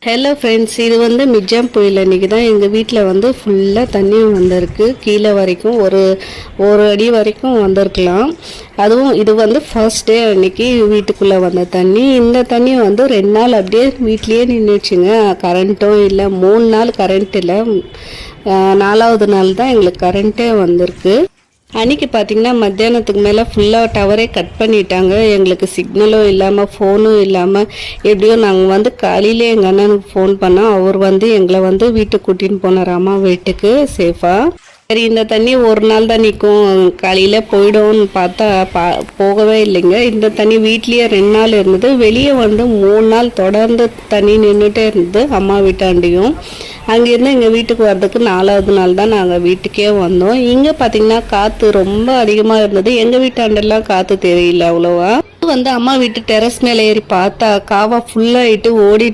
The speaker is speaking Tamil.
ஹலோ ஃப்ரெண்ட்ஸ், இது வந்து மிஜாம் புயல் அன்றைக்கி தான் எங்கள் வீட்டில் வந்து ஃபுல்லாக தண்ணி வந்திருக்கு. கீழே வரைக்கும் ஒரு அடி வரைக்கும் வந்திருக்கலாம். அதுவும் இது வந்து ஃபர்ஸ்ட் டே அன்றைக்கி வீட்டுக்குள்ளே வந்த தண்ணி. இந்த தண்ணி வந்து 2 நாள் அப்படியே வீட்லேயே நின்றுச்சுங்க. கரண்ட்டும் இல்லை, 3 நாள் கரண்ட் இல்லை. 4வது நாள் தான் எங்களுக்கு கரண்ட்டே வந்திருக்கு. அன்றைக்கி பார்த்திங்கன்னா மத்தியானத்துக்கு மேலே ஃபுல்லாக டவரே கட் பண்ணிட்டாங்க. எங்களுக்கு சிக்னலும் இல்லாமல் ஃபோனும் இல்லாமல் எப்படியோ நாங்கள் வந்து காலையிலே எங்கள் அண்ணனுக்கு ஃபோன் பண்ணோம். அவர் வந்து எங்களை வந்து வீட்டுக்கு கூட்டின்னு போனாராமா, வீட்டுக்கு சேஃபாக. சரி, இந்த தண்ணி ஒரு நாள் தான் நிற்கும், காலையில் போய்டும்னு பார்த்தா போகவே இல்லைங்க. இந்த தண்ணி வீட்லேயே 2 நாள் இருந்தது. வெளியே வந்து 3 நாள் தொடர்ந்து தண்ணி நின்றுட்டே இருந்தது அம்மா வீட்டாண்டியும். அங்கேருந்து எங்கள் வீட்டுக்கு வர்றதுக்கு 4வது நாள் தான் நாங்கள் வீட்டுக்கே வந்தோம். இங்கே பார்த்திங்கன்னா காற்று ரொம்ப அதிகமாக இருந்தது. எங்கள் வீட்டாண்டெல்லாம் காற்று தெரியல அவ்வளோவா. வந்து அம்மா வீட்டு டெரஸ் மேலே ஏறி பார்த்தா காவா ஃபுல்லாகிட்டு ஓடிட்டு